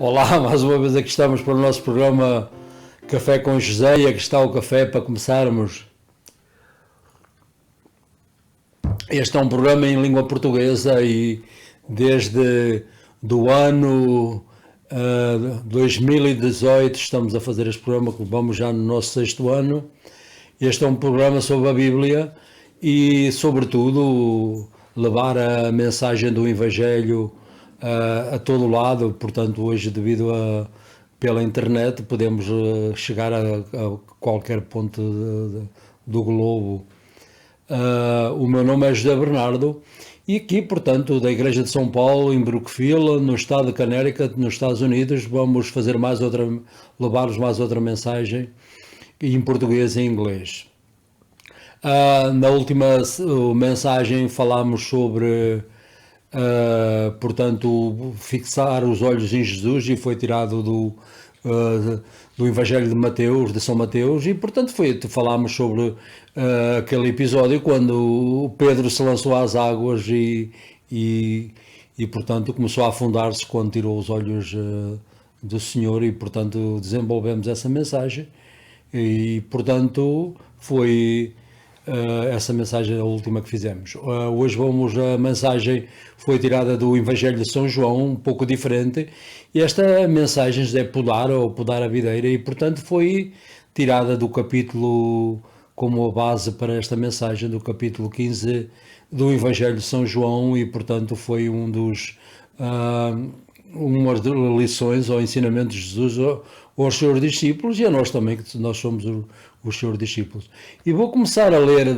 Olá, mais uma vez aqui estamos para o nosso programa Café com José e aqui está o café para começarmos. Este é um programa em língua portuguesa e desde do ano 2018 estamos a fazer este programa, que vamos já no nosso sexto ano. Este é um programa sobre a Bíblia e, sobretudo, levar a mensagem do Evangelho a todo lado. Portanto, hoje, pela internet, podemos chegar a qualquer ponto do globo. O meu nome é José Bernardo e aqui, portanto, da Igreja de São Paulo, em Brookfield, no estado de Connecticut, nos Estados Unidos, vamos fazer levar-vos mais outra mensagem em português e em inglês. Na última mensagem falámos sobre, portanto, fixar os olhos em Jesus e foi tirado do Evangelho de Mateus, de São Mateus, e portanto falámos sobre aquele episódio quando Pedro se lançou às águas e portanto começou a afundar-se quando tirou os olhos do Senhor, e portanto desenvolvemos essa mensagem e portanto foi essa mensagem a última que fizemos. Hoje a mensagem foi tirada do Evangelho de São João, um pouco diferente, e esta mensagem é podar a videira, e portanto foi tirada do capítulo, como a base para esta mensagem, do capítulo 15 do Evangelho de São João, e portanto foi umas lições ou ensinamentos de Jesus aos seus discípulos e a nós também, que nós somos os seus discípulos. E vou começar a ler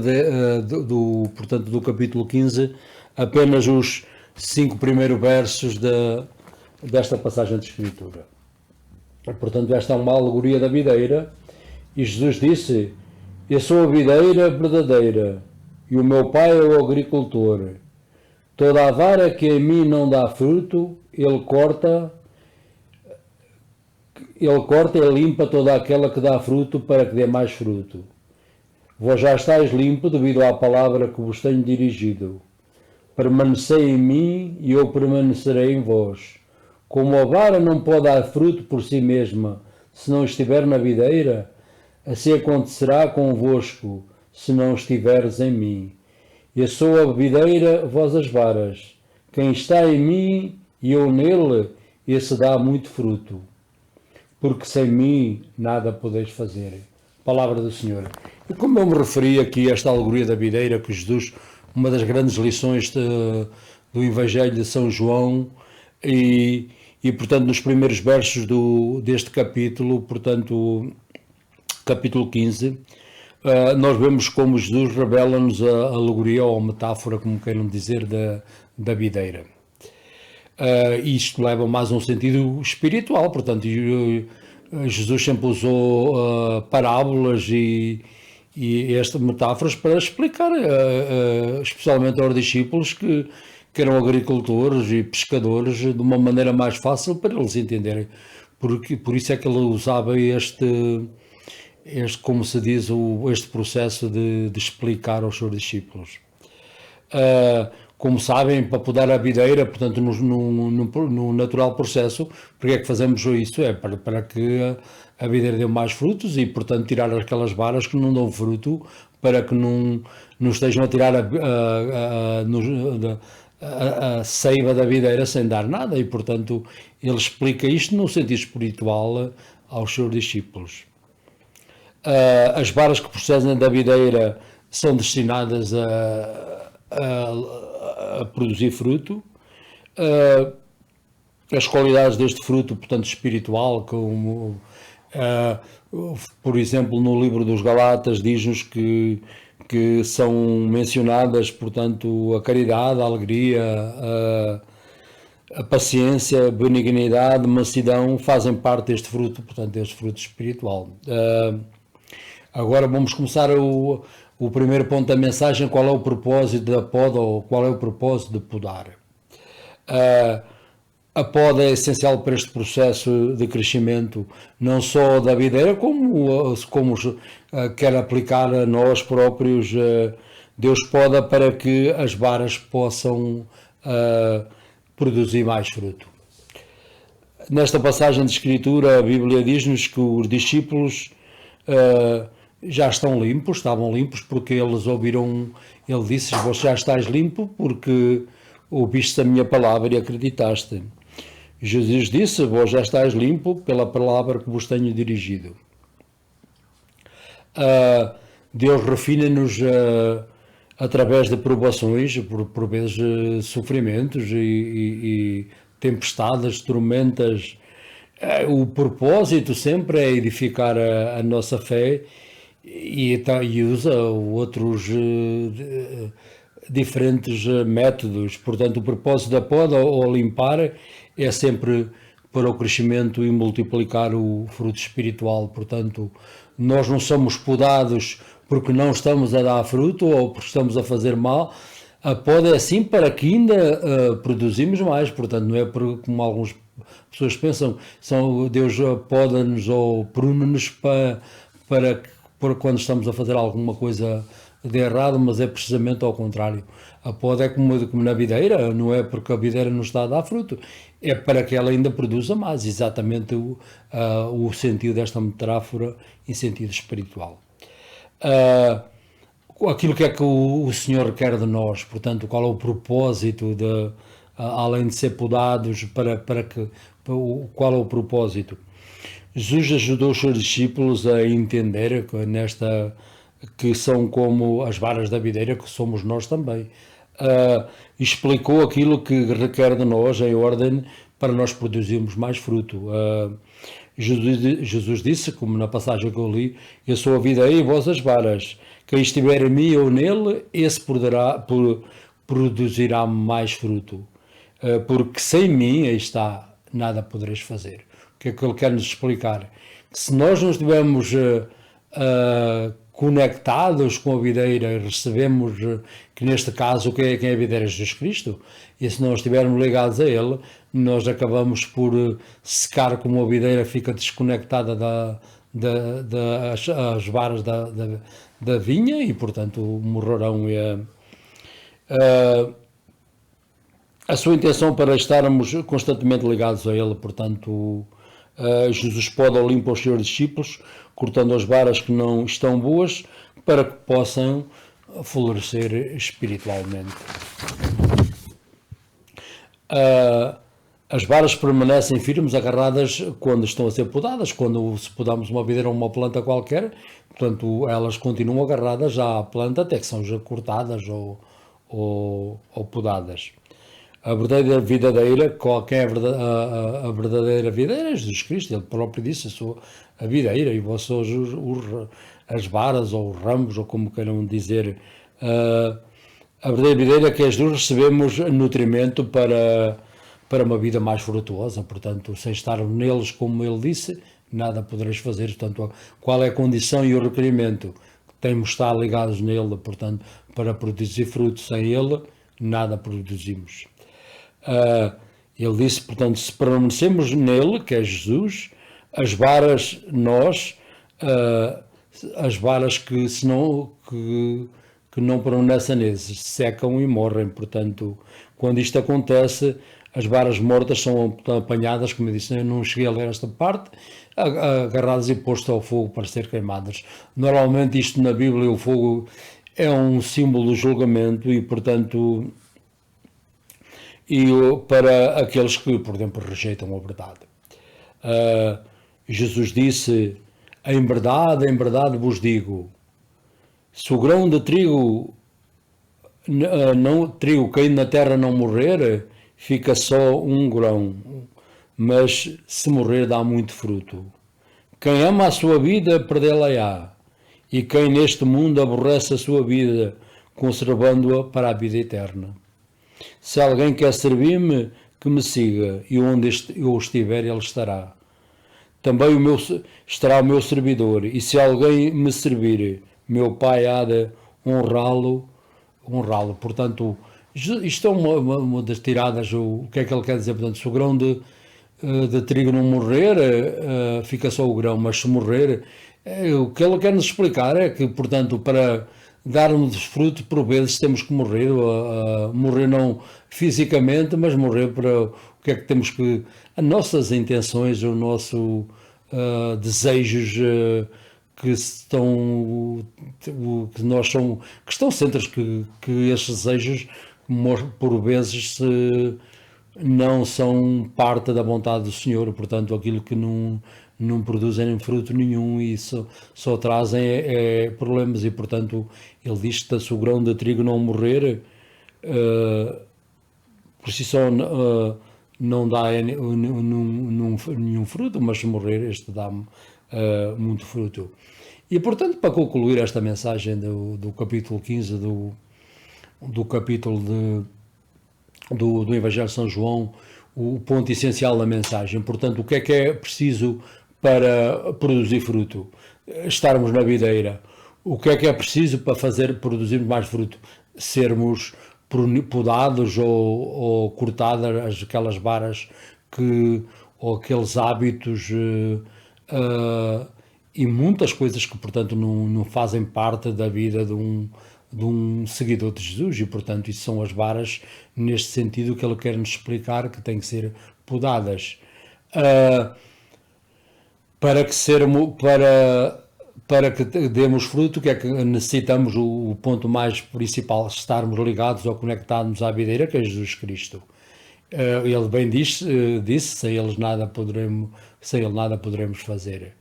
portanto, do capítulo 15 apenas os 5 primeiros versos desta passagem de Escritura. Portanto, esta é uma alegoria da videira, e Jesus disse: eu sou a videira verdadeira e o meu pai é o agricultor. Toda a vara que em mim não dá fruto, ele corta e limpa toda aquela que dá fruto, para que dê mais fruto. Vós já estáis limpo devido à palavra que vos tenho dirigido. Permanecei em mim e eu permanecerei em vós. Como a vara não pode dar fruto por si mesma, se não estiver na videira, assim acontecerá convosco, se não estiveres em mim. Eu sou a videira, vós as varas. Quem está em mim e eu nele, esse dá muito fruto. Porque sem mim nada podeis fazer. Palavra do Senhor. E como eu me referi aqui a esta alegoria da videira, que Jesus, uma das grandes lições do Evangelho de São João, e portanto nos primeiros versos deste capítulo, portanto capítulo 15, nós vemos como Jesus revela-nos a alegoria ou a metáfora, como queiram dizer, da videira. Isto leva mais um sentido espiritual, portanto Jesus sempre usou parábolas e estas metáforas para explicar, especialmente aos discípulos que eram agricultores e pescadores, de uma maneira mais fácil para eles entenderem. Por isso é que ele usava este, como se diz, este processo de explicar aos seus discípulos. Como sabem, para podar a videira, portanto, no natural processo, porque é que fazemos isso? É para que a videira dê mais frutos e, portanto, tirar aquelas varas que não dão fruto, para que não estejam a tirar a seiva da videira sem dar nada. E, portanto, ele explica isto no sentido espiritual aos seus discípulos. As varas que procedem da videira são destinadas a produzir fruto. As qualidades deste fruto, portanto, espiritual, como por exemplo, no livro dos Galatas diz-nos que são mencionadas, portanto, a caridade, a alegria, a paciência, a benignidade, mansidão, fazem parte deste fruto, portanto, deste fruto espiritual. Agora vamos começar o primeiro ponto da mensagem: qual é o propósito da poda, ou qual é o propósito de podar. A poda é essencial para este processo de crescimento, não só da videira, como quer aplicar a nós próprios. Deus poda para que as varas possam produzir mais fruto. Nesta passagem de Escritura, a Bíblia diz-nos que os discípulos já estão limpos, estavam limpos porque eles ouviram, ele disse, vós já estás limpo porque ouviste a minha palavra e acreditaste. Jesus disse, vós já estás limpo pela palavra que vos tenho dirigido. Deus refina-nos através de provações, por vezes sofrimentos e tempestades, tormentas. O propósito sempre é edificar a nossa fé e usa outros diferentes métodos. Portanto, o propósito da poda ou limpar é sempre para o crescimento e multiplicar o fruto espiritual. Portanto, nós não somos podados porque não estamos a dar fruto ou porque estamos a fazer mal. A poda é assim para que ainda produzimos mais. Portanto, não é como algumas pessoas pensam, Deus poda-nos ou prune-nos para quando estamos a fazer alguma coisa de errado, mas é precisamente ao contrário. A poda é como na videira, não é porque a videira não está a dar fruto, é para que ela ainda produza mais, exatamente o sentido desta metáfora em sentido espiritual. Aquilo que é que o Senhor quer de nós, portanto, qual é o propósito além de ser podados, qual é o propósito? Jesus ajudou os seus discípulos a entender que são como as varas da videira, que somos nós também. Explicou aquilo que requer de nós em ordem para nós produzirmos mais fruto. Jesus disse, como na passagem que eu li, eu sou a videira e vós as varas. Quem estiver em mim ou nele, esse produzirá mais fruto. Porque sem mim, aí está, nada podereis fazer. O que é que ele quer nos explicar? Que se nós não estivermos conectados com a videira, recebemos, que neste caso quem é a videira? Jesus Cristo, e se não estivermos ligados a ele, nós acabamos por secar, como a videira fica desconectada das varas da vinha e portanto morrerão. A sua intenção para estarmos constantemente ligados a ele, portanto Jesus poda ou limpa os seus discípulos, cortando as varas que não estão boas, para que possam florescer espiritualmente. As varas permanecem firmes, agarradas quando estão a ser podadas. Quando se podamos uma videira ou uma planta qualquer, portanto, elas continuam agarradas à planta até que são já cortadas ou podadas. A verdadeira videira, quem é a verdadeira videira? É Jesus Cristo. Ele próprio disse, eu sou a videira e vós sois as varas ou os ramos, ou como queiram dizer. A verdadeira videira é que as duas recebemos nutrimento para uma vida mais frutuosa. Portanto, sem estar neles, como ele disse, nada podereis fazer. Portanto, qual é a condição e o requerimento? Temos de estar ligados nele, portanto, para produzir fruto. Sem ele, nada produzimos. Ele disse, portanto, se permanecemos nele, que é Jesus, as varas, as varas que não permanecem neles, secam e morrem. Portanto, quando isto acontece, as varas mortas são apanhadas, como eu disse, eu não cheguei a ler esta parte, agarradas e postas ao fogo para ser queimadas. Normalmente isto na Bíblia, o fogo é um símbolo do julgamento e, portanto, para aqueles que, por exemplo, rejeitam a verdade. Jesus disse, em verdade vos digo, se o grão de trigo caindo na terra não morrer, fica só um grão, mas se morrer dá muito fruto. Quem ama a sua vida, perdê-la-á, e quem neste mundo aborrece a sua vida, conservando-a para a vida eterna. Se alguém quer servir-me, que me siga, e onde eu estiver, ele estará. Também estará o meu servidor, e se alguém me servir, meu Pai há de honrá-lo. Portanto, isto é uma das tiradas, o que é que ele quer dizer? Portanto, se o grão de trigo não morrer, fica só o grão, mas se morrer, o que ele quer nos explicar é que, portanto, para darmos fruto, por vezes temos que morrer, morrer não fisicamente, mas morrer para que é que temos que, as nossas intenções, o nosso desejos que estão, que nós são, que estão centros que estes desejos por vezes não são parte da vontade do Senhor, portanto aquilo que não produzem fruto nenhum e só trazem problemas, e portanto ele diz que se o grão de trigo não morrer, por si só não dá nenhum fruto, mas se morrer este dá muito fruto. E portanto, para concluir esta mensagem do capítulo 15 do capítulo do Evangelho de São João, o ponto essencial da mensagem, portanto, o que é preciso para produzir fruto? Estarmos na videira. O que é preciso para produzirmos mais fruto? Sermos podados ou cortadas aquelas varas ou aqueles hábitos e muitas coisas que, portanto, não fazem parte da vida de um seguidor de Jesus, e portanto isso são as varas neste sentido que ele quer nos explicar, que têm que ser podadas para que demos fruto. O que é que necessitamos? O ponto mais principal: estarmos ligados ou conectados à videira, que é Jesus Cristo. Ele bem disse, sem ele nada poderemos fazer.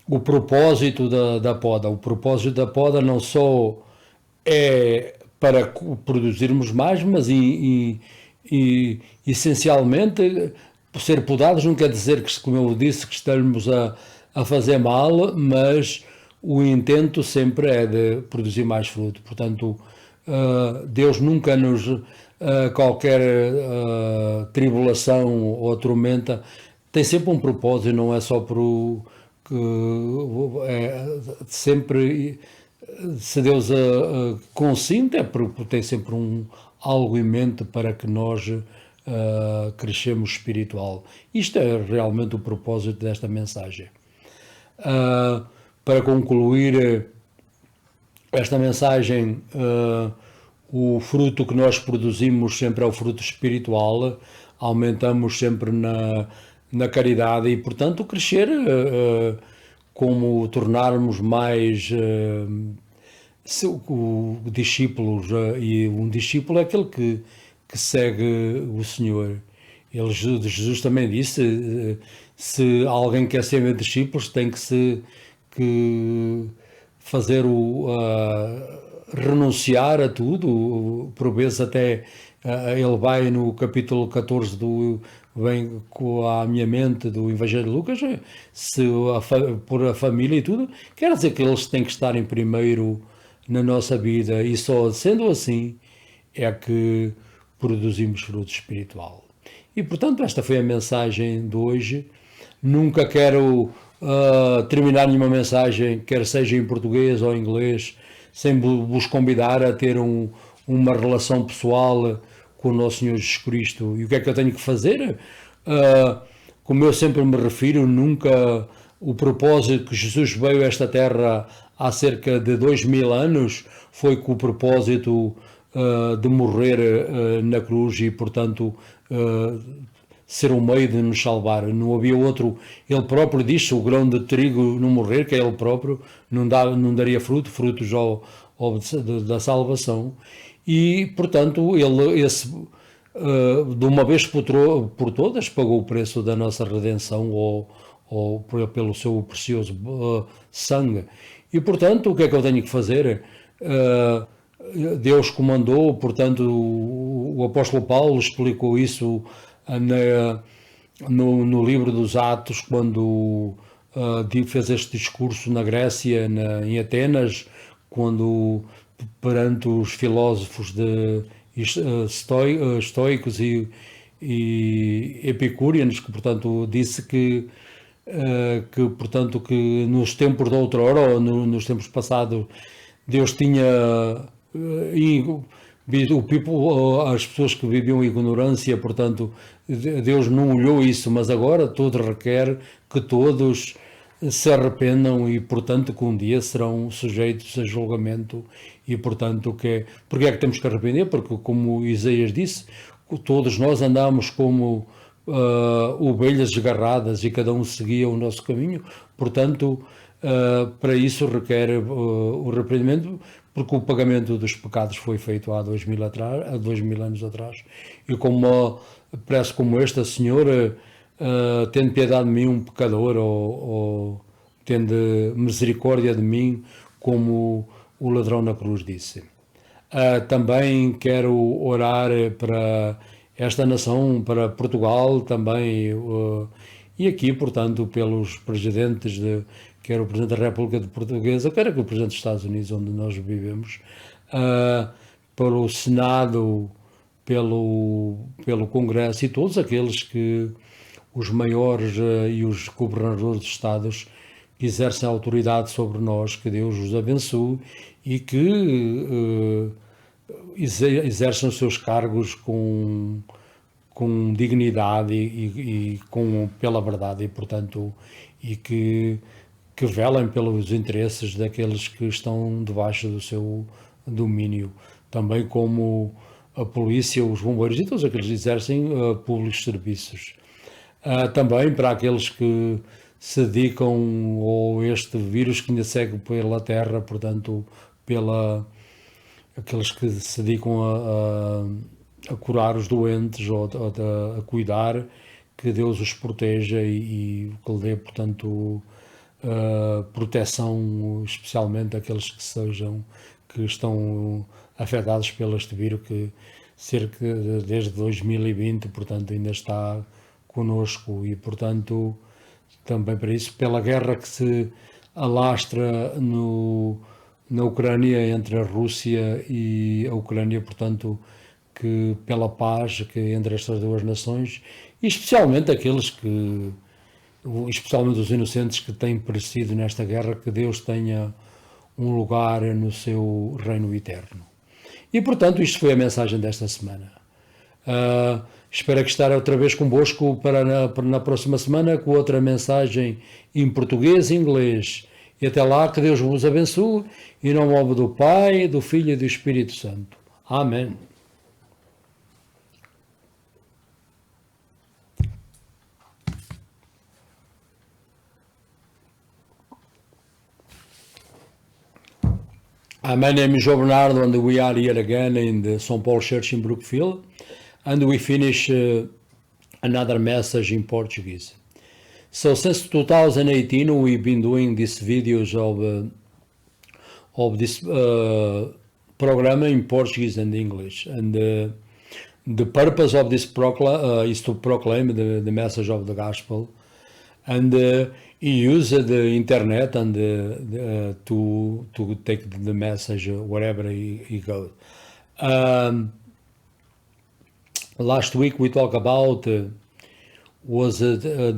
O propósito da poda. O propósito da poda não só é para produzirmos mais, mas essencialmente, ser podados não quer dizer que, como eu disse, que estamos a fazer mal, mas o intento sempre é de produzir mais fruto. Portanto, Deus nunca qualquer tribulação ou tormenta tem sempre um propósito, não é só sempre, se Deus consinta, é porque tem sempre algo em mente para que nós crescemos espiritual. Isto é realmente o propósito desta mensagem. Para concluir esta mensagem, o fruto que nós produzimos sempre é o fruto espiritual, aumentamos sempre na caridade e, portanto, crescer como tornarmos mais discípulos, e um discípulo é aquele que segue o Senhor. Jesus também disse, se alguém quer ser meu discípulo, tem que fazer renunciar a tudo, por vezes até ele vai no capítulo 14 vem à minha mente do Evangelho de Lucas, por a família e tudo, quer dizer que eles têm que estar em primeiro na nossa vida, e só sendo assim é que produzimos fruto espiritual. E portanto esta foi a mensagem de hoje. Nunca quero terminar nenhuma mensagem, quer seja em português ou em inglês, sem vos convidar a ter uma relação pessoal com o nosso Senhor Jesus Cristo. E o que é que eu tenho que fazer? Como eu sempre me refiro, nunca o propósito que Jesus veio a esta terra há cerca de 2000 anos foi com o propósito de morrer na cruz e, portanto, ser um meio de nos salvar. Não havia outro. Ele próprio disse: o grão de trigo não morrer, que é ele próprio, não daria frutos da salvação. E, portanto, ele de uma vez por todas pagou o preço da nossa redenção ou pelo seu precioso sangue. E, portanto, o que é que eu tenho que fazer? Deus comandou, portanto, o apóstolo Paulo explicou isso no livro dos Atos, quando fez este discurso na Grécia, em Atenas, quando perante os filósofos estoicos e epicúreos, que portanto disse que nos tempos de outrora, ou nos tempos passados, Deus tinha as pessoas que viviam em ignorância, portanto Deus não olhou isso, mas agora todo requer que todos se arrependam e, portanto, que um dia serão sujeitos a julgamento. E, portanto, porque é que temos que arrepender? Porque, como Isaías disse, todos nós andamos como ovelhas desgarradas e cada um seguia o nosso caminho, portanto, para isso requer o arrependimento, porque o pagamento dos pecados foi feito há 2000 anos atrás, e como parece como esta senhora, tende piedade de mim, um pecador, ou tende misericórdia de mim, como o ladrão na cruz disse. Também quero orar para esta nação, para Portugal também, e aqui, portanto, pelos presidentes, quer o Presidente da República Portuguesa, quer o Presidente dos Estados Unidos, onde nós vivemos, pelo Senado, pelo Congresso e todos aqueles que, os maiores e os governadores de Estados, que exercem autoridade sobre nós, que Deus os abençoe e que exercem os seus cargos com dignidade e pela verdade, e portanto, e que velem pelos interesses daqueles que estão debaixo do seu domínio, também como a polícia, os bombeiros e todos aqueles que exercem públicos serviços. Também para aqueles que se dedicam a este vírus que ainda segue pela terra, portanto, aqueles que se dedicam a curar os doentes ou a cuidar, que Deus os proteja e que lhe dê, portanto, proteção, especialmente aqueles que estão afetados pelo este vírus, que desde 2020, portanto, ainda está conosco, e portanto, também para isso, pela guerra que se alastra na Ucrânia, entre a Rússia e a Ucrânia, portanto, que pela paz que entre estas duas nações, e especialmente especialmente os inocentes que têm perecido nesta guerra, que Deus tenha um lugar no seu reino eterno. E portanto, isto foi a mensagem desta semana. Espero que estar outra vez convosco na próxima semana com outra mensagem em português e inglês. E até lá, que Deus vos abençoe, em nome do Pai, do Filho e do Espírito Santo. Amém. My name is João Bernardo, and we are here again in the St. Paul Church in Brookfield, and we finish another message in Portuguese. So since 2018, we've been doing these videos of this program in Portuguese and English, and the purpose of this is to proclaim the message of the gospel, and he used the internet and to take the message wherever he goes. Last week we talked about the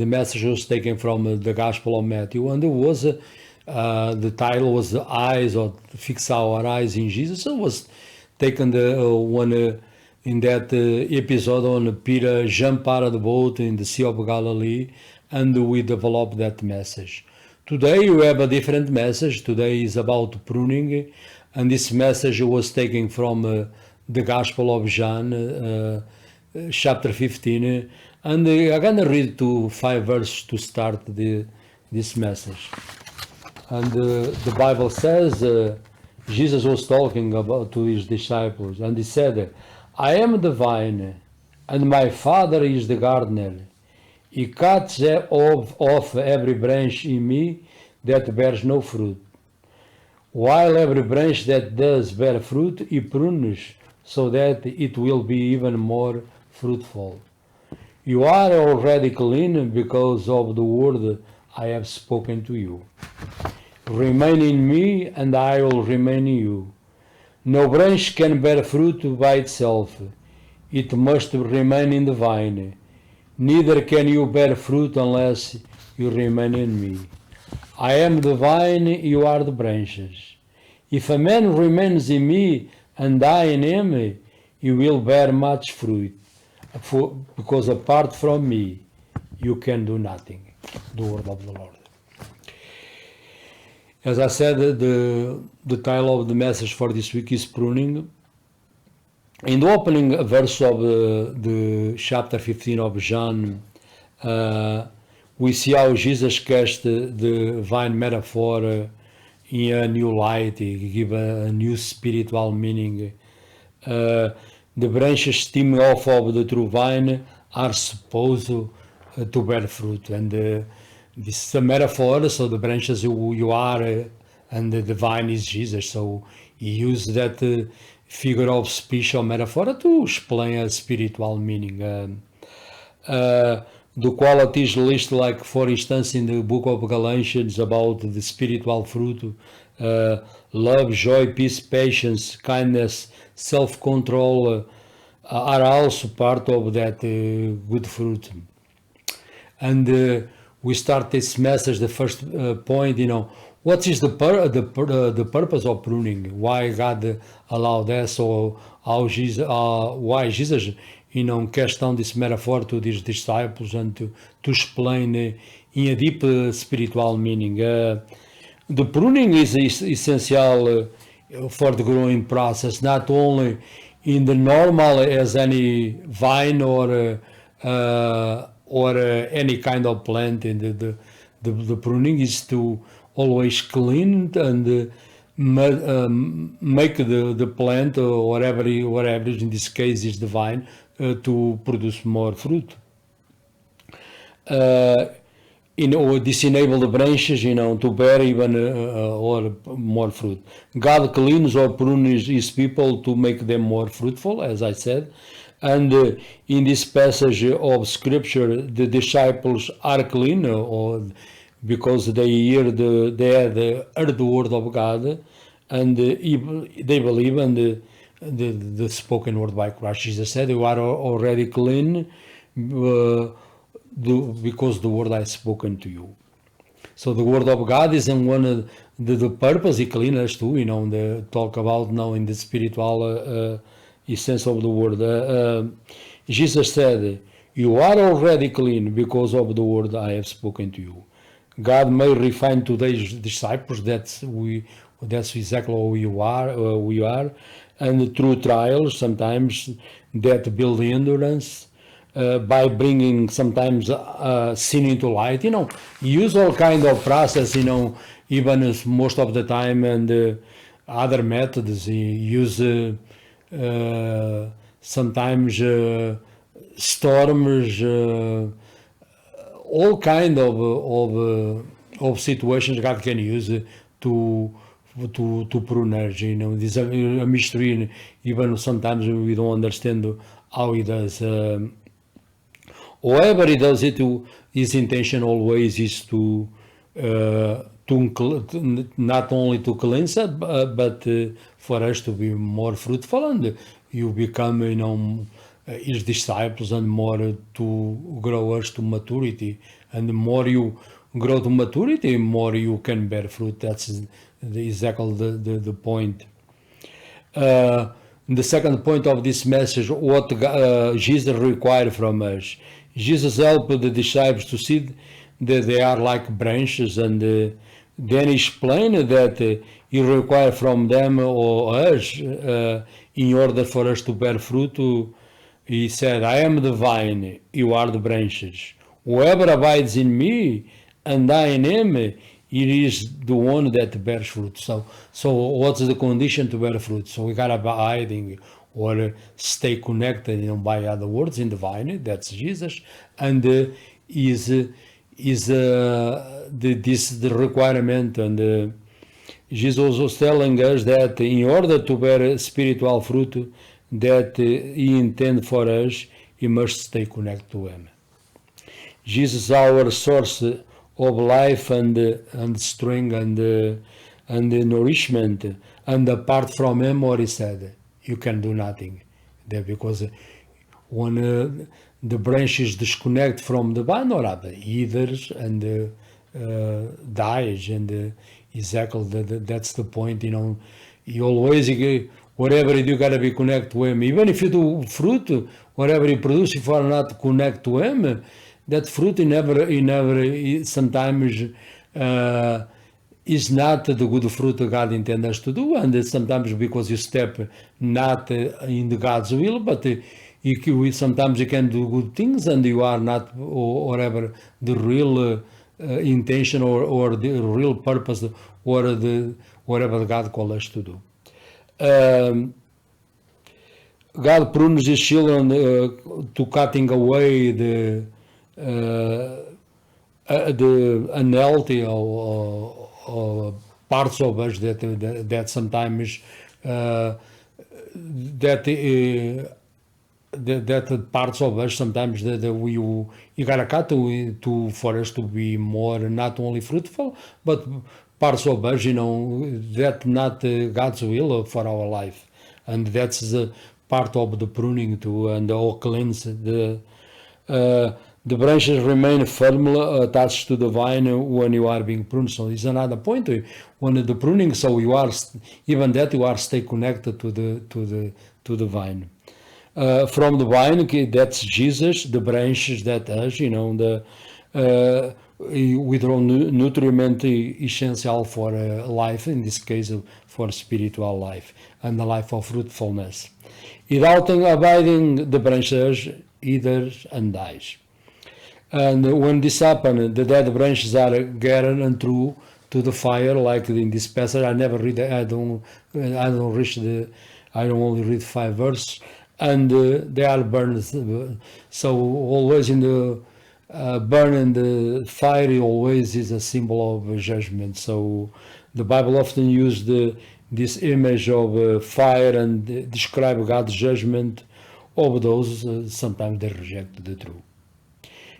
message was taken from the Gospel of Matthew, and it was the title was "The Eyes," or "Fix Our Eyes in Jesus." It was taken in that episode on Peter jumped out of the boat in the Sea of Galilee, and we developed that message. Today we have a different message. Today is about pruning, and this message was taken from the Gospel of John, chapter 15, and I'm going to read 5 verses to start this message. And the Bible says, Jesus was talking to his disciples, and he said, "I am the vine, and my Father is the gardener. He cuts off every branch in me that bears no fruit, while every branch that does bear fruit, he prunes, so that it will be even more fruitful. You are already clean because of the word I have spoken to you. Remain in me, and I will remain in you. No branch can bear fruit by itself. It must remain in the vine. Neither can you bear fruit unless you remain in me. I am the vine, you are the branches. If a man remains in me and I in him, he will bear much fruit. Because apart from me, you can do nothing." The word of the Lord. As I said, the title of the message for this week is pruning. in the opening verse of the chapter 15 of John, we see how Jesus cast the vine metaphor in a new light, he give a new spiritual meaning. The branches stemming off of the true vine are supposed to bear fruit, and this is a metaphor, so the branches you are, and the vine is Jesus, so he used that figure of speech or metaphor to explain a spiritual meaning. The qualities listed, like for instance in the book of Galatians about the spiritual fruit, love, joy, peace, patience, kindness, self-control, are also part of that good fruit. And we start this message, the first point, what is the purpose of pruning? Why God allowed that? So why Jesus cast down this metaphor to these disciples and to explain in a deep spiritual meaning. The pruning is essential for the growing process, not only in the normal as any vine or any kind of plant. And the pruning is to always clean and make the plant or whatever in this case is the vine to produce more fruit. Disenable the branches, to bear even or more fruit. God cleans or prunes his people to make them more fruitful, as I said. And in this passage of scripture, the disciples are clean, because they heard the word of God, and they believe in the spoken word by Christ. Jesus said, "You are already clean because the word I have spoken to you." So the word of God is in one of the purpose. He cleans us too. The talk about now in the spiritual essence of the word. Jesus said, "You are already clean because of the word I have spoken to you." God may refine today's disciples. That's exactly who we are, and through trials sometimes that build endurance. By bringing sometimes sin into light, use all kind of process, even most of the time, and other methods. Use sometimes storms, all kind of situations God can use to prune us. This is a mystery. Even sometimes we don't understand how He does. However He does it, His intention always is to not only to cleanse us, but for us to be more fruitful, and you become, His disciples, and more to grow us to maturity. And the more you grow to maturity, more you can bear fruit. That's exactly the point. The second point of this message, what Jesus required from us. Jesus helped the disciples to see that they are like branches, and then He explained that He required from them or us, in order for us to bear fruit. He said, "I am the vine, you are the branches. Whoever abides in me and I in him, it is the one that bears fruit." So what's the condition to bear fruit? So we gotta abiding or stay connected, by other words, in the vine. That's Jesus, and is the requirement. And Jesus was telling us that in order to bear spiritual fruit that He intends for us, He must stay connected to Him. Jesus is our source of life and strength and nourishment. And apart from Him, what He said, you can do nothing. Because when the branches disconnect from the vine, or other withers and dies, and exactly that's the point. You always, whatever you do, gotta be connected to Him. Even if you do fruit, whatever you produce, if you are not connected to Him, that fruit he never sometimes is not the good fruit God intends us to do, and sometimes because you step not in the God's will, but sometimes you can do good things and you are not, or whatever, the real intention or the real purpose or the whatever God calls us to do. God prunes His children to cutting away the unhealthy or parts of us that sometimes that parts of us sometimes that you gotta cut to for us to be more not only fruitful but parts of us that not God's will for our life, and that's the part of the pruning too, and all cleanse the branches remain firmly attached to the vine when you are being pruned. So it's another point when the pruning. So you are even that you are stay connected to the vine. From the vine, that's Jesus. The branches that us, withdraw nutriment essential for life. In this case, for spiritual life and the life of fruitfulness. Without abiding, the branches withers and dies. And when this happens, the dead branches are gathered and through to the fire, like in this passage. I never read. I don't only read 5 verses, and they are burned. So always in the burning the fire always is a symbol of judgment. So the Bible often uses this image of fire and describe God's judgment over those sometimes they reject the truth.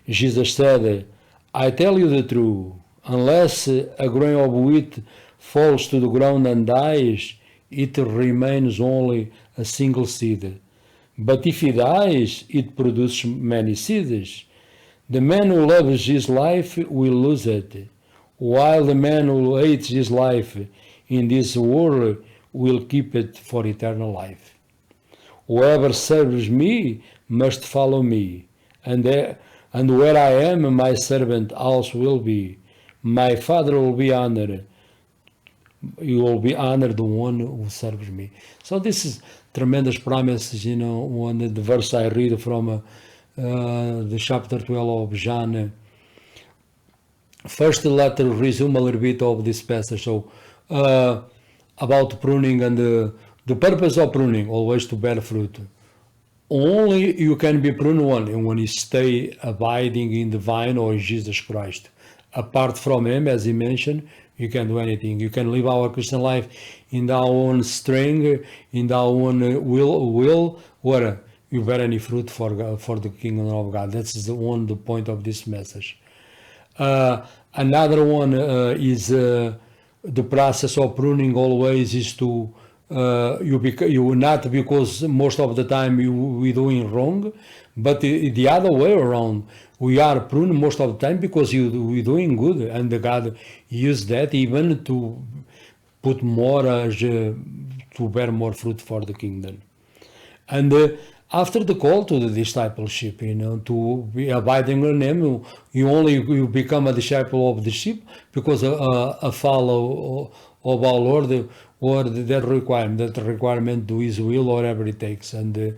Jesus said, I tell you the truth, unless a grain of wheat falls to the ground and dies, it remains only a single seed. But if it dies, it produces many seeds. The man who loves his life will lose it, while the man who hates his life in this world will keep it for eternal life. Whoever serves me must follow me, and where I am, my servant also will be. My Father will be honored. You will be honored, the one who serves me. So this is tremendous promises, when the verse I read from the chapter 12 of John. First, let us resume a little bit of this passage. So, about pruning and the purpose of pruning, always to bear fruit. Only you can be pruned when you stay abiding in the vine or Jesus Christ. Apart from Him, as He mentioned, you can't do anything. You can live our Christian life in our own strength, in our own will, where you bear any fruit for the kingdom of God. That's the point of this message. Another one is the process of pruning always is to you not because most of the time we doing wrong, but the other way around. We are pruned most of the time because we doing good, and God used that even to put more to bear more fruit for the kingdom. And after the call to the discipleship, to be abiding in Him, you become a disciple of the sheep because a follow of our Lord, or that requirement to His will, or whatever it takes. And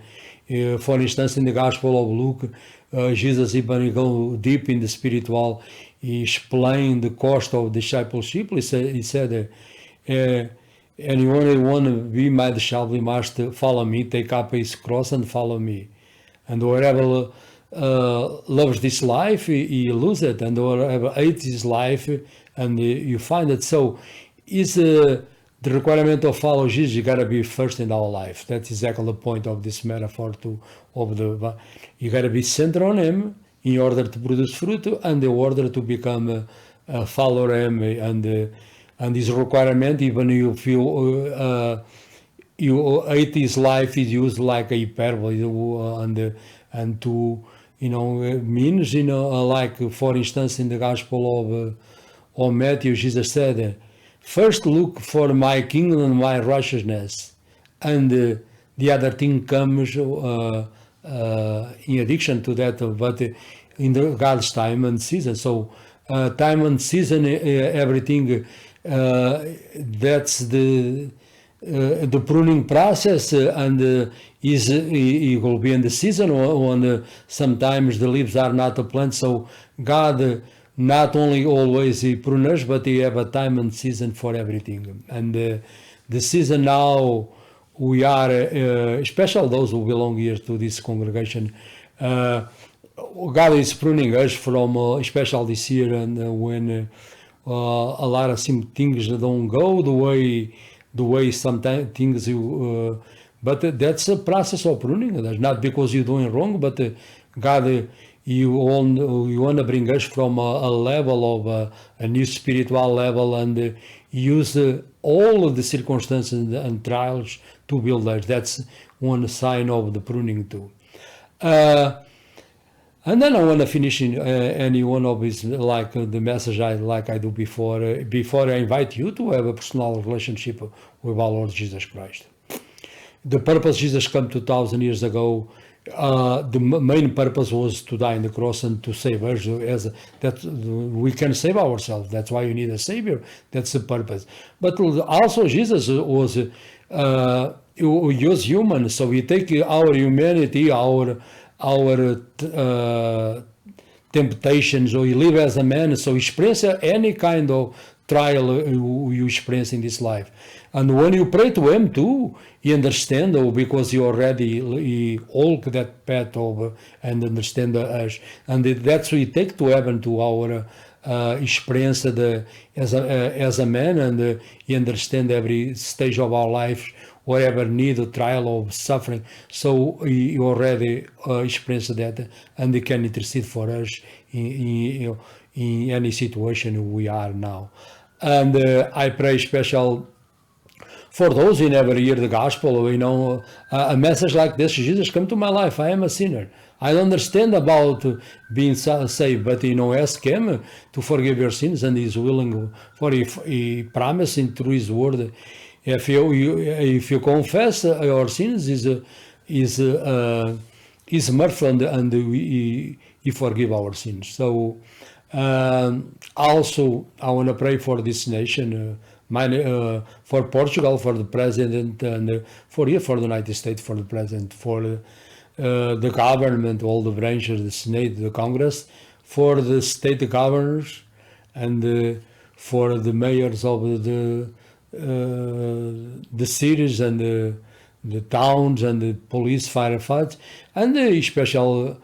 for instance, in the Gospel of Luke, Jesus even go deep in the spiritual. He explained the cost of discipleship. He said, anyone want to be my disciple, he must follow me, take up his cross and follow me. And whoever loves this life, he loses it, and whoever hates his life, and you find it. So is the requirement of follow Jesus. You gotta be first in our life. That's exactly the point of this metaphor you gotta be centered on Him in order to produce fruit, and in order to become a follower of Him. And this requirement, even you feel you hate His life, is used like a hyperbole, and to means like for instance in the Gospel of Matthew, Jesus said, first look for my kingdom and my righteousness, and the other thing comes in addition to that, but in God's time and season. So time and season, everything that's the pruning process, and it will be in the season when sometimes the leaves are not a plant. So God not only always He prunes, but He have a time and season for everything. And the season now we are, especially those who belong here to this congregation. God is pruning us from, especially this year, and when a lot of things don't go the way sometimes things but that's a process of pruning. That's not because you're doing wrong, but God, you want to bring us from a level of a new spiritual level, and use all of the circumstances and trials to build us. That's one sign of the pruning too. And then I want to finish in any one of his, like the message I do before I invite you to have a personal relationship with our Lord Jesus Christ. The purpose Jesus came 2,000 years ago, the main purpose was to die on the cross and to save us. That we can save ourselves. That's why you need a Savior. That's the purpose. But also Jesus was human, so we take our humanity, our temptations, or you live as a man, so experience any kind of trial you experience in this life. And when you pray to Him too, He understands, because He already walk that path of and understand us. And that's what He take to heaven, to our experience as a man, and He understand every stage of our life, whatever need, a trial or suffering. So He already experienced that, and He can intercede for us in any situation we are now. And I pray special for those who never hear the gospel, a message like this: Jesus, come to my life, I am a sinner. I don't understand about being saved, but ask Him to forgive your sins, and He's willing, for He promised through His word. If you confess your sins, He's merciful, and He forgive our sins. So also I want to pray for this nation, for Portugal, for the president, and for the United States, for the president, for the government, all the branches, the Senate, the Congress, for the state governors, and for the mayors of the cities and the towns, and the police, firefighters, and especially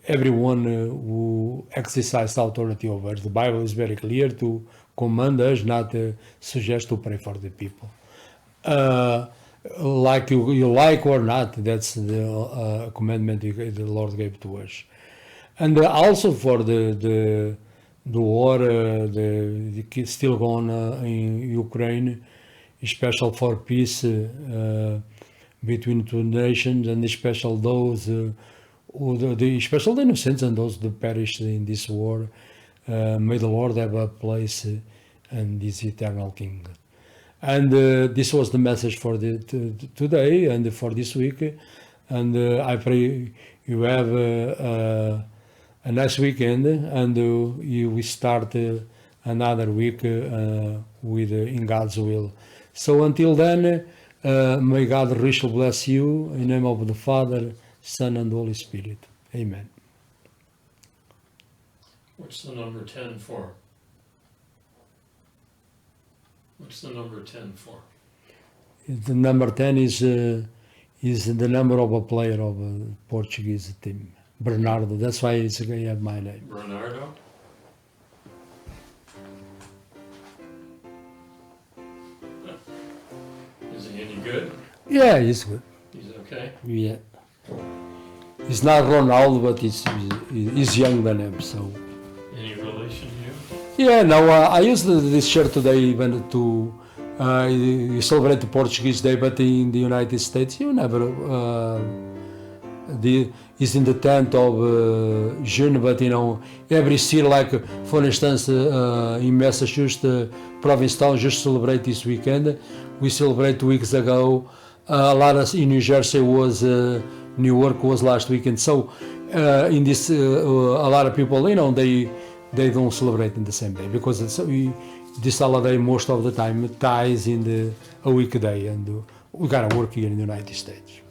everyone who exercise authority over us. The Bible is very clear to command us, not suggest to pray for the people. Like you like or not, that's the commandment the Lord gave to us. And also for the war still going in Ukraine, especially for peace between two nations, and especially those especially the innocents and those that perished in this war. May the Lord have a place in this eternal kingdom. And this was the message for today and for this week. And I pray you have a nice weekend, and we start another week with in God's will. So until then, may God richly bless you in the name of the Father, Son, and Holy Spirit. Amen. What's the number 10 for? What's the number 10 for? The number 10 is the number of a player of a Portuguese team, Bernardo. That's why I have my name. Bernardo? Is he any good? Yeah, he's good. He's okay? Yeah. He's not Ronaldo, but he's younger than him, so. Any relation to you? Yeah, no, I used this shirt today even to you celebrate the Portuguese Day, but in the United States, you never. It's in the 10th of June, but every city, like for instance, in Massachusetts, Provincetown just celebrate this weekend. We celebrate 2 weeks ago. A lot of in New Jersey was. New York was last weekend. So in this, a lot of people, they don't celebrate in the same day because this holiday most of the time ties in a weekday, and we gotta work here in the United States.